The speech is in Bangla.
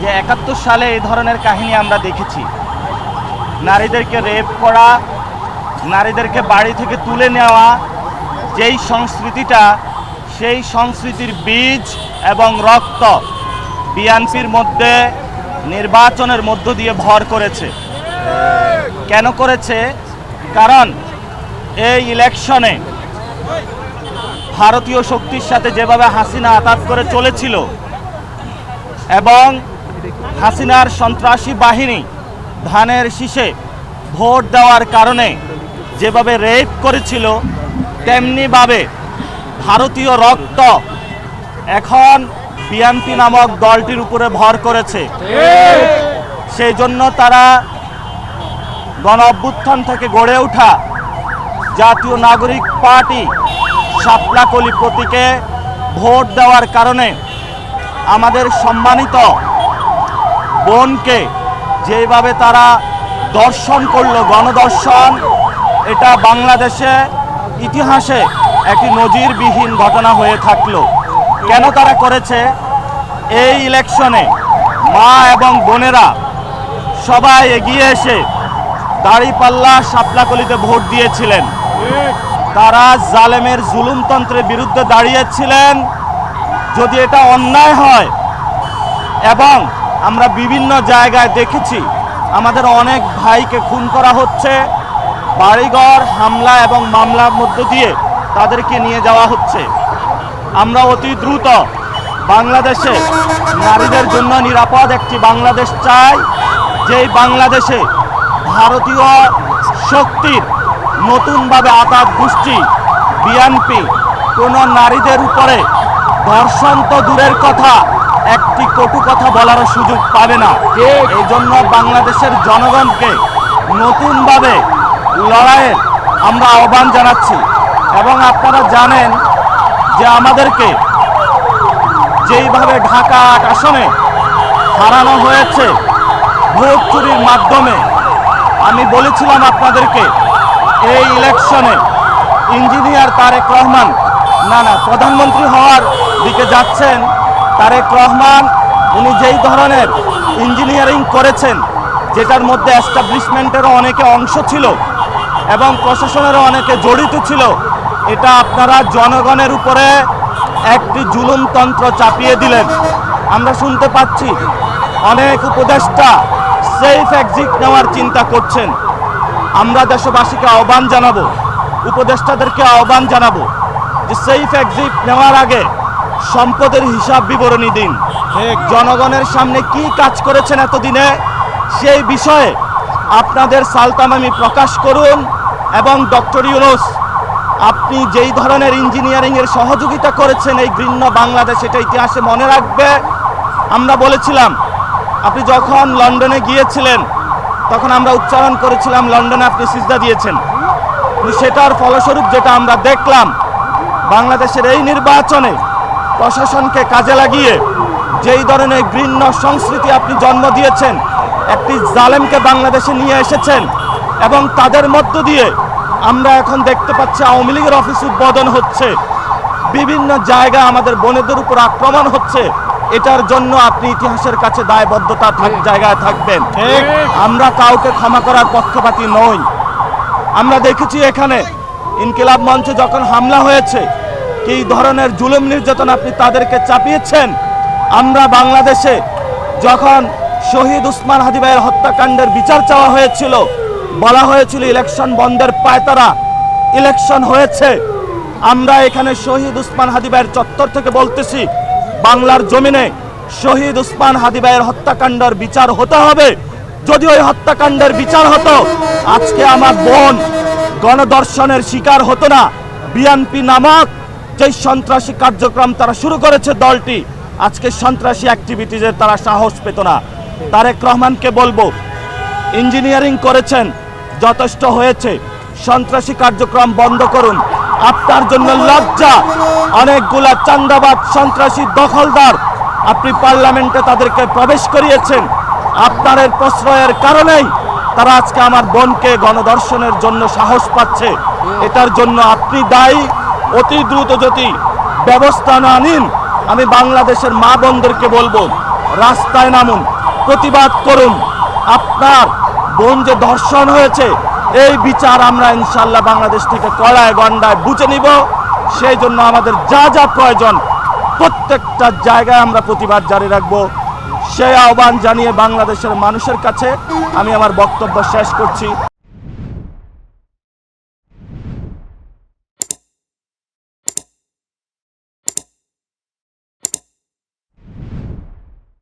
যে ৭১ সালে এই ধরনের কাহিনী আমরা দেখেছি। নারীদেরকে রেপ করা, নারীদেরকে বাড়ি থেকে তুলে নেওয়া, যেই সংস্কৃতিটা, সেই সংস্কৃতির বীজ এবং রক্ত বিএনপির মধ্যে নির্বাচনের মধ্য দিয়ে ভর করেছে। কেন করেছে? কারণ এই ইলেকশনে ভারতীয় শক্তির সাথে যেভাবে হাসিনা আঘাত করে চলেছিল এবং হাসিনার সন্ত্রাসী বাহিনী ধানের শীষে ভোট দেওয়ার কারণে যেভাবে রেপ করেছিল, তেমনিভাবে ভারতীয় রক্ত এখন বিএনপি নামক দলটির উপরে ভর করেছে। সেই জন্য তারা গণ অভ্যুত্থান থেকে গড়ে ওঠা জাতীয় নাগরিক পার্টি শাপলাকলি প্রতীকে ভোট দেওয়ার কারণে আমাদের সম্মানিত বোনকে যেভাবে তারা দর্শন করলো, গণদর্শন, এটা বাংলাদেশে ইতিহাসে একটি নজিরবিহীন ঘটনা হয়ে থাকলো। কেন তারা করেছে? এই ইলেকশনে মা এবং বোনেরা সবাই এগিয়ে এসে দাঁড়িপাল্লা শাপলাকলিতে ভোট দিয়েছিলেন। তারা জালেমের জুলুমতন্ত্রের বিরুদ্ধে দাঁড়িয়েছিলেন। যদি এটা অন্যায় হয়, এবং আমরা বিভিন্ন জায়গায় দেখেছি আমাদের অনেক ভাইকে খুন করা হচ্ছে, বাড়িঘর হামলা এবং মামলার মধ্য দিয়ে তাদেরকে নিয়ে যাওয়া হচ্ছে। আমরা অতি দ্রুত বাংলাদেশে নারীদের জন্য নিরাপদ একটি বাংলাদেশ চাই, যেই বাংলাদেশে ভারতীয় শক্তির নতুনভাবে আঘাত গোষ্ঠী বিএনপি কোনো নারীদের উপরে ধর্ষণ তো দূরের কথা, একটি কটু কথা বলার সুযোগ পাবে না। এই জন্য বাংলাদেশের জনগণকে নতুনভাবে লড়াইয়ের আমরা আহ্বান জানাচ্ছি। এবং আপনারা জানেন যে আমাদেরকে যেইভাবে ঢাকা ৮ আসনে হারানো হয়েছে ভোট চুরির মাধ্যমে, আমি বলেছিলাম আপনাদেরকে এই ইলেকশনে ইঞ্জিনিয়ার তারেক রহমান প্রধানমন্ত্রী হওয়ার দিকে যাচ্ছেন। তারেক রহমান উনি যেই ধরনের ইঞ্জিনিয়ারিং করেছেন, যেটার মধ্যে এস্টাবলিশমেন্টেরও অনেকে অংশ ছিল এবং প্রশাসনেরও অনেকে জড়িত ছিল, এটা আপনারা জনগণের উপরে একটি জুলুমতন্ত্র চাপিয়ে দিলেন। আমরা শুনতে পাচ্ছি অনেক উপদেষ্টা সেফ এক্সিট নেওয়ার চিন্তা করছেন। আমরা দেশবাসীকে আহ্বান জানাবো, উপদেষ্টাদেরকে আহ্বান জানাবো যে সেফ এক্সিট নেওয়ার আগে সম্পদের হিসাব বিবরণী দিন। জনগণের সামনে কি কাজ করেছেন এতদিনে, সেই বিষয়ে আপনাদের সালতামামি প্রকাশ করুন। এবং ডক্টর ইউনূস, আপনি যেই ধরনের ইঞ্জিনিয়ারিংয়ের সহযোগিতা করেছেন এই ঘৃণ্য বাংলাদেশ, এটা ইতিহাসে মনে রাখবে। আমরা বলেছিলাম, আপনি যখন লন্ডনে গিয়েছিলেন তখন আমরা উচ্চারণ করেছিলাম লন্ডনে আপনি সিজদা দিয়েছেন। সেটার ফলস্বরূপ যেটা আমরা দেখলাম, বাংলাদেশের এই নির্বাচনে প্রশাসনকে কাজে লাগিয়ে যেই ধরনের ঘৃণ্য সংস্কৃতি আপনি জন্ম দিয়েছেন, একটি জালেমকে বাংলাদেশে নিয়ে এসেছেন এবং তাদের মধ্য দিয়ে আমরা এখন দেখতে পাচ্ছি আওয়ামী লীগের অফিস উদ্বোধন হচ্ছে, বিভিন্ন জায়গায় আমাদের বোনেদের উপর আক্রমণ হচ্ছে। এটার জন্য আপনি ইতিহাসের কাছে দায়বদ্ধতা জায়গায় থাকবেন। আমরা কাউকে ক্ষমা করার পক্ষপাতী নই। আমরা দেখেছি এখানে ইনকিলাব মঞ্চে যখন হামলা হয়েছে, কি ধরনের জুলুম নির্যাতন আপনি তাদেরকে চাপিয়েছেন। আমরা বাংলাদেশে যখন শহীদ উসমান হাদি ভাইয়ের হত্যাকাণ্ডের বিচার চাওয়া হয়েছিল, বলা হয়েছিল ইলেকশন বন্ধের পায়তারা, ইলেকশন হয়েছে। আমরা এখানে শহীদ উসমান হাদি ভাইয়ের চত্বর থেকে বলতেছি, বাংলার জমিনে শহীদ উসমান হাদি ভাইয়ের হত্যাকাণ্ডের বিচার হতে হবে। যদি ওই হত্যাকাণ্ডের বিচার হতো, আজকে আমার বোন গণদর্শনের শিকার হতো না। বিএনপি নামক যে সন্ত্রাসী কার্যক্রম তারা শুরু করেছে দলটি, আজকে সন্ত্রাসী অ্যাক্টিভিটিজের তারা সাহস পেত না। তারেক রহমানকে বলবো, ইঞ্জিনিয়ারিং করেছেন, যথেষ্ট হয়েছে, সন্ত্রাসী কার্যক্রম বন্ধ করুন। আপনার জন্য লজ্জা, অনেকগুলা চান্দাবাদ সন্ত্রাসী দখলদার আপনি পার্লামেন্টে তাদেরকে প্রবেশ করিয়েছেন। আপনার এর প্রশ্রয়ের কারণেই তারা আজকে আমার বোনকে গণধর্ষণের জন্য সাহস পাচ্ছে। এটার জন্য আপনি দায়ী। অতি দ্রুত যদি ব্যবস্থা না নিন, আমি বাংলাদেশের মা বোনদেরকে বলবো, রাস্তায় নামুন, প্রতিবাদ করুন। আপনার বোন যে ধর্ষণ হয়েছে এই বিচার আমরা ইনশাল্লাহ বাংলাদেশ থেকে কড়ায় গন্ডায় বুঝে নিব। সেই জন্য আমাদের যা যা প্রয়োজন প্রত্যেকটা জায়গায় আমরা প্রতিবাদ জারি রাখবো। সেই আহ্বান জানিয়ে বাংলাদেশের মানুষের কাছে আমি আমার বক্তব্য শেষ করছি।